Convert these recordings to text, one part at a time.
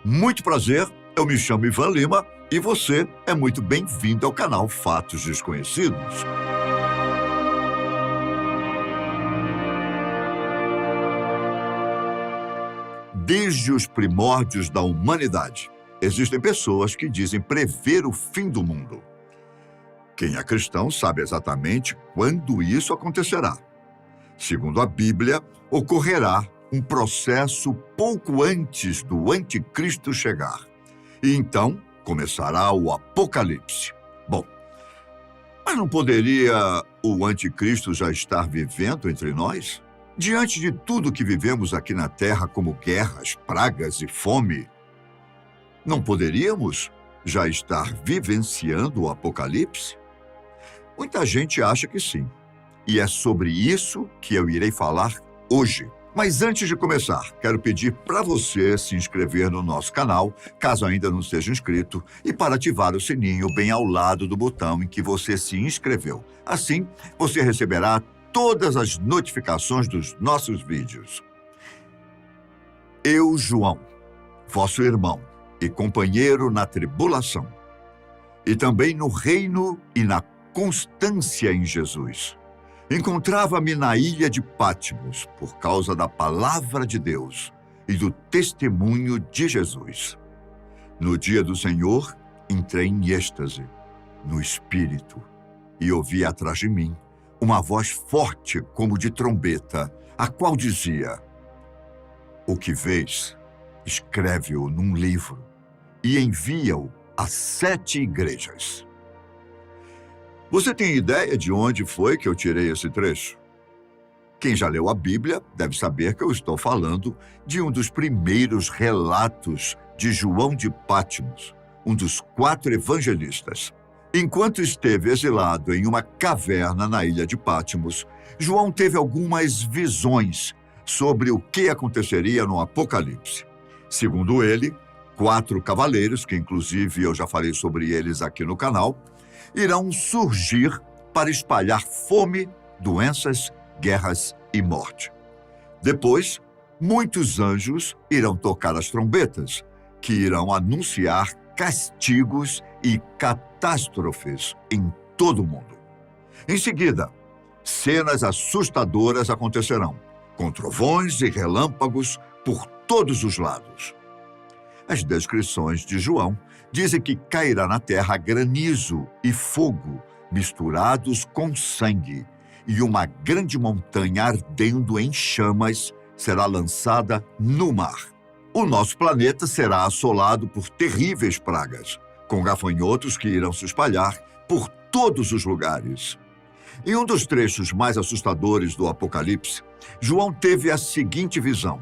Muito prazer, eu me chamo Ivan Lima e você é muito bem-vindo ao canal Fatos Desconhecidos. Desde os primórdios da humanidade, existem pessoas que dizem prever o fim do mundo. Quem é cristão sabe exatamente quando isso acontecerá. Segundo a Bíblia, ocorrerá um processo pouco antes do anticristo chegar. E então começará o Apocalipse. Bom, mas não poderia o anticristo já estar vivendo entre nós? Diante de tudo que vivemos aqui na Terra, como guerras, pragas e fome, não poderíamos já estar vivenciando o Apocalipse? Muita gente acha que sim. E é sobre isso que eu irei falar hoje. Mas antes de começar, quero pedir para você se inscrever no nosso canal, caso ainda não esteja inscrito, e para ativar o sininho bem ao lado do botão em que você se inscreveu. Assim, você receberá todas as notificações dos nossos vídeos. Eu, João, vosso irmão e companheiro na tribulação, e também no reino e na constância em Jesus, encontrava-me na ilha de Patmos por causa da palavra de Deus e do testemunho de Jesus. No dia do Senhor, entrei em êxtase, no Espírito, e ouvi atrás de mim uma voz forte como de trombeta, a qual dizia: o que vês, escreve-o num livro e envia-o a 7 igrejas. Você tem ideia de onde foi que eu tirei esse trecho? Quem já leu a Bíblia deve saber que eu estou falando de um dos primeiros relatos de João de Patmos, um dos 4 evangelistas. Enquanto esteve exilado em uma caverna na ilha de Patmos, João teve algumas visões sobre o que aconteceria no Apocalipse. Segundo ele, 4 cavaleiros, que inclusive eu já falei sobre eles aqui no canal, irão surgir para espalhar fome, doenças, guerras e morte. Depois, muitos anjos irão tocar as trombetas, que irão anunciar castigos e catástrofes em todo o mundo. Em seguida, cenas assustadoras acontecerão, com trovões e relâmpagos por todos os lados. As descrições de João dizem que cairá na terra granizo e fogo misturados com sangue, e uma grande montanha ardendo em chamas será lançada no mar. O nosso planeta será assolado por terríveis pragas, com gafanhotos que irão se espalhar por todos os lugares. Em um dos trechos mais assustadores do Apocalipse, João teve a seguinte visão: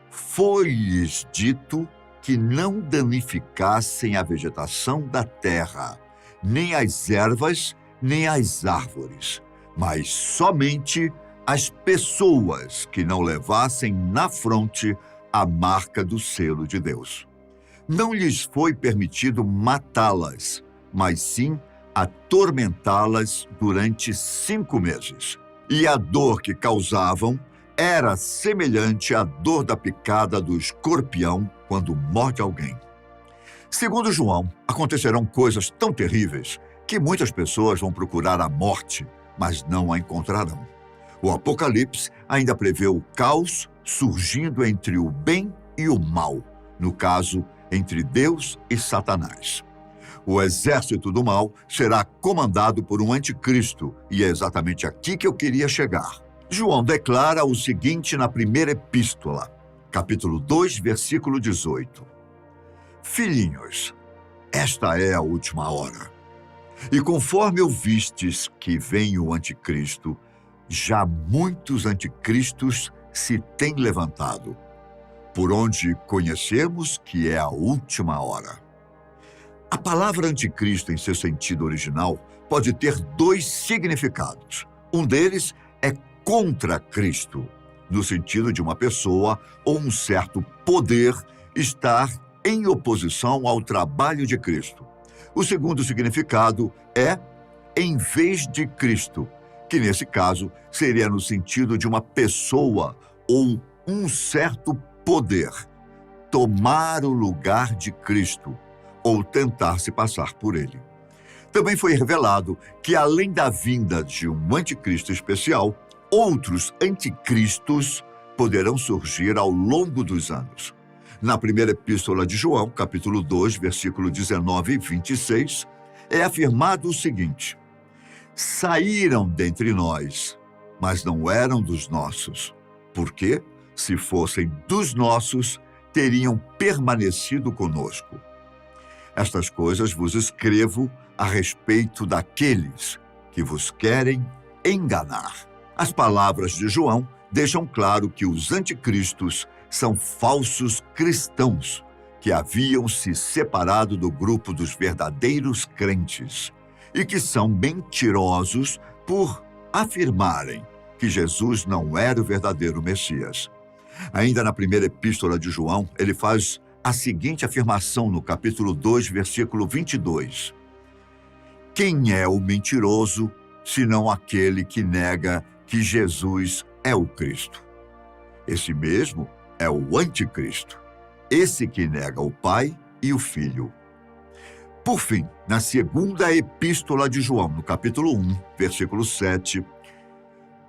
foi-lhes dito que não danificassem a vegetação da terra, nem as ervas, nem as árvores, mas somente as pessoas que não levassem na fronte a marca do selo de Deus. Não lhes foi permitido matá-las, mas sim atormentá-las durante 5 meses. E a dor que causavam era semelhante à dor da picada do escorpião quando morde alguém. Segundo João, acontecerão coisas tão terríveis que muitas pessoas vão procurar a morte, mas não a encontrarão. O Apocalipse ainda prevê o caos surgindo entre o bem e o mal, no caso, entre Deus e Satanás. O exército do mal será comandado por um anticristo, e é exatamente aqui que eu queria chegar. João declara o seguinte na primeira epístola, capítulo 2, versículo 18. Filhinhos, esta é a última hora. E conforme ouvistes que vem o anticristo, já muitos anticristos se têm levantado, por onde conhecemos que é a última hora. A palavra anticristo, em seu sentido original, pode ter 2 significados. Um deles é contra Cristo, no sentido de uma pessoa ou um certo poder estar em oposição ao trabalho de Cristo. O segundo significado é em vez de Cristo, que nesse caso seria no sentido de uma pessoa ou um certo poder. tomar o lugar de Cristo ou tentar se passar por ele. Também foi revelado que, além da vinda de um anticristo especial, outros anticristos poderão surgir ao longo dos anos. Na primeira epístola de João, capítulo 2, versículo 19 e 26, é afirmado o seguinte: saíram dentre nós, mas não eram dos nossos, porque, se fossem dos nossos, teriam permanecido conosco. Estas coisas vos escrevo a respeito daqueles que vos querem enganar. As palavras de João deixam claro que os anticristos são falsos cristãos que haviam se separado do grupo dos verdadeiros crentes e que são mentirosos por afirmarem que Jesus não era o verdadeiro Messias. Ainda na primeira epístola de João, ele faz a seguinte afirmação no capítulo 2, versículo 22. Quem é o mentiroso, senão aquele que nega que Jesus é o Cristo? Esse mesmo é o anticristo, esse que nega o Pai e o Filho. Por fim, na segunda epístola de João, no capítulo 1, versículo 7,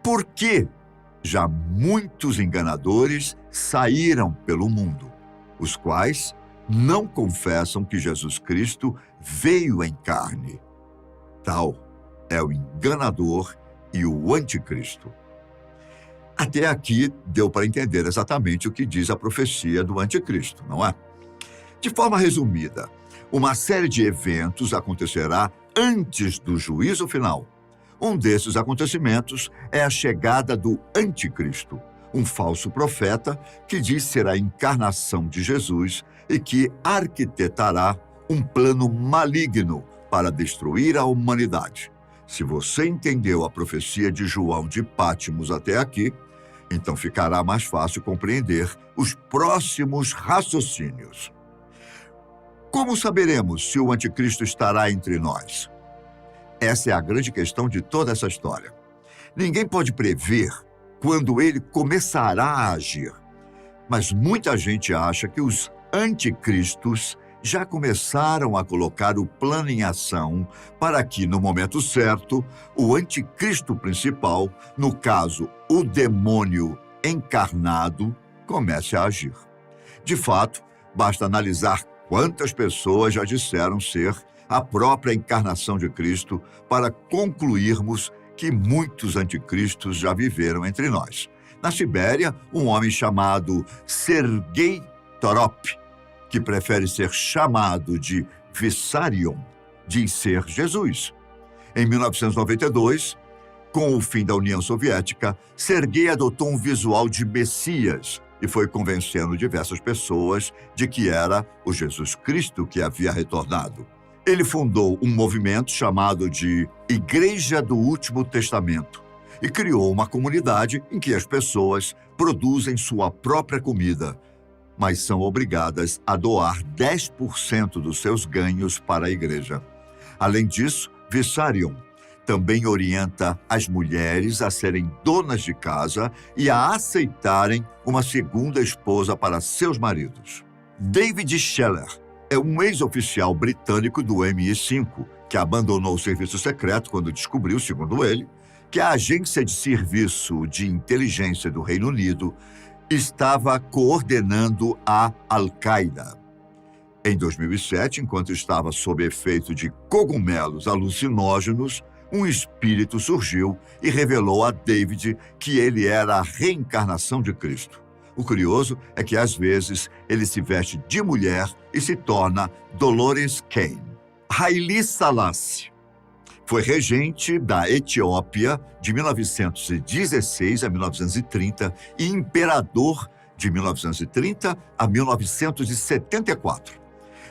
porque já muitos enganadores saíram pelo mundo, os quais não confessam que Jesus Cristo veio em carne. Tal é o enganador e o anticristo. Até aqui deu para entender exatamente o que diz a profecia do anticristo, não é? De forma resumida, uma série de eventos acontecerá antes do juízo final. Um desses acontecimentos é a chegada do anticristo, um falso profeta que diz ser a encarnação de Jesus e que arquitetará um plano maligno para destruir a humanidade. Se você entendeu a profecia de João de Pátimos até aqui, então ficará mais fácil compreender os próximos raciocínios. Como saberemos se o anticristo estará entre nós? Essa é a grande questão de toda essa história. Ninguém pode prever quando ele começará a agir, mas muita gente acha que os anticristos já começaram a colocar o plano em ação para que, no momento certo, o anticristo principal, no caso, o demônio encarnado, comece a agir. De fato, basta analisar quantas pessoas já disseram ser a própria encarnação de Cristo para concluirmos que muitos anticristos já viveram entre nós. Na Sibéria, um homem chamado Sergei Torop, que prefere ser chamado de Vissarion, diz ser Jesus. Em 1992, com o fim da União Soviética, Sergei adotou um visual de Messias e foi convencendo diversas pessoas de que era o Jesus Cristo que havia retornado. Ele fundou um movimento chamado de Igreja do Último Testamento e criou uma comunidade em que as pessoas produzem sua própria comida, mas são obrigadas a doar 10% dos seus ganhos para a igreja. Além disso, Vissarion também orienta as mulheres a serem donas de casa e a aceitarem uma segunda esposa para seus maridos. David Scheller é um ex-oficial britânico do MI5, que abandonou o serviço secreto quando descobriu, segundo ele, que a agência de serviço de inteligência do Reino Unido estava coordenando a Al-Qaeda. Em 2007, enquanto estava sob efeito de cogumelos alucinógenos, um espírito surgiu e revelou a David que ele era a reencarnação de Cristo. O curioso é que, às vezes, ele se veste de mulher e se torna Dolores Kane. Haile Selassie foi regente da Etiópia de 1916 a 1930 e imperador de 1930 a 1974.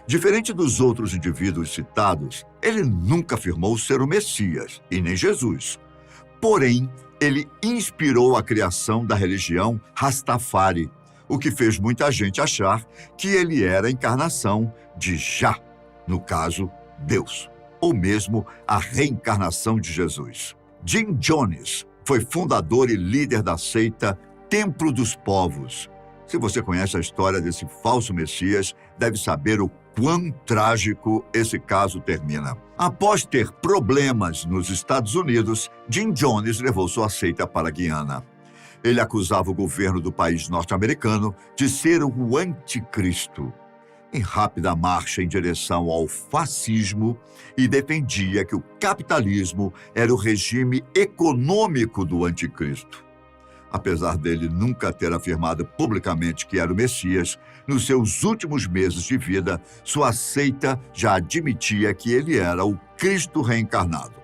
Diferente dos outros indivíduos citados, ele nunca afirmou ser o Messias e nem Jesus. Porém, ele inspirou a criação da religião Rastafari, o que fez muita gente achar que ele era a encarnação de Jah, no caso, Deus, ou mesmo a reencarnação de Jesus. Jim Jones foi fundador e líder da seita Templo dos Povos, Se você conhece a história desse falso Messias, deve saber o quão trágico esse caso termina. Após ter problemas nos Estados Unidos, Jim Jones levou sua seita para a Guiana. Ele acusava o governo do país norte-americano de ser o anticristo, em rápida marcha em direção ao fascismo, e defendia que o capitalismo era o regime econômico do anticristo. Apesar dele nunca ter afirmado publicamente que era o Messias, nos seus últimos meses de vida, sua seita já admitia que ele era o Cristo reencarnado.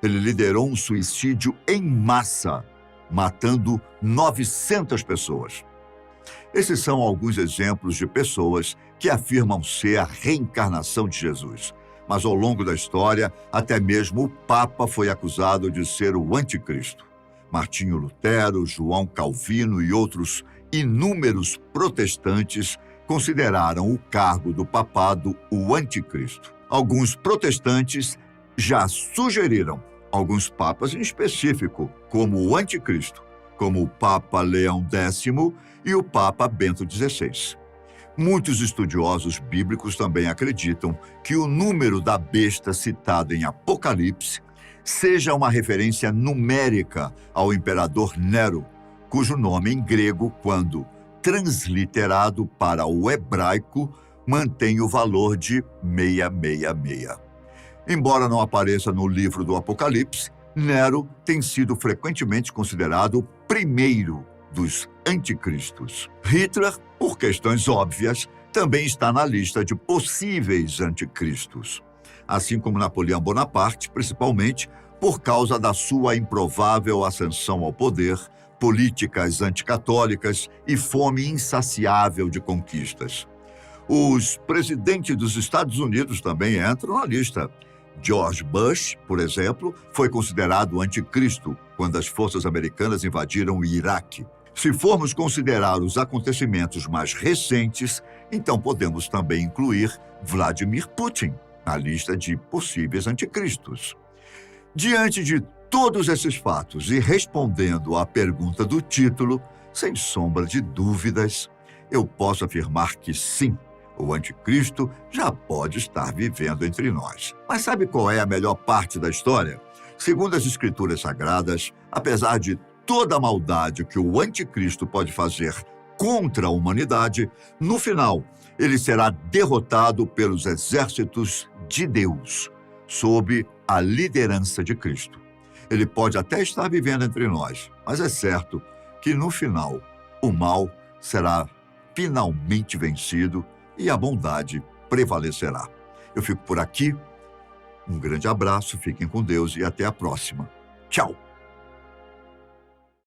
Ele liderou um suicídio em massa, matando 900 pessoas. Esses são alguns exemplos de pessoas que afirmam ser a reencarnação de Jesus. Mas ao longo da história, até mesmo o Papa foi acusado de ser o anticristo. Martinho Lutero, João Calvino e outros inúmeros protestantes consideraram o cargo do papado o anticristo. Alguns protestantes já sugeriram alguns papas em específico como o anticristo, como o Papa Leão X e o Papa Bento XVI. Muitos estudiosos bíblicos também acreditam que o número da besta citado em Apocalipse seja uma referência numérica ao imperador Nero, cujo nome em grego, quando transliterado para o hebraico, mantém o valor de 666. Embora não apareça no livro do Apocalipse, Nero tem sido frequentemente considerado o primeiro dos anticristos. Hitler, por questões óbvias, também está na lista de possíveis anticristos, assim como Napoleão Bonaparte, principalmente por causa da sua improvável ascensão ao poder, políticas anticatólicas e fome insaciável de conquistas. Os presidentes dos Estados Unidos também entram na lista. George Bush, por exemplo, foi considerado anticristo quando as forças americanas invadiram o Iraque. Se formos considerar os acontecimentos mais recentes, então podemos também incluir Vladimir Putin na lista de possíveis anticristos. Diante de todos esses fatos e respondendo à pergunta do título, sem sombra de dúvidas, eu posso afirmar que sim, o anticristo já pode estar vivendo entre nós. Mas sabe qual é a melhor parte da história? Segundo as Escrituras Sagradas, apesar de toda a maldade que o anticristo pode fazer contra a humanidade, no final, ele será derrotado pelos exércitos de Deus, sob a liderança de Cristo. Ele pode até estar vivendo entre nós, mas é certo que no final, o mal será finalmente vencido e a bondade prevalecerá. Eu fico por aqui. Um grande abraço, fiquem com Deus e até a próxima. Tchau!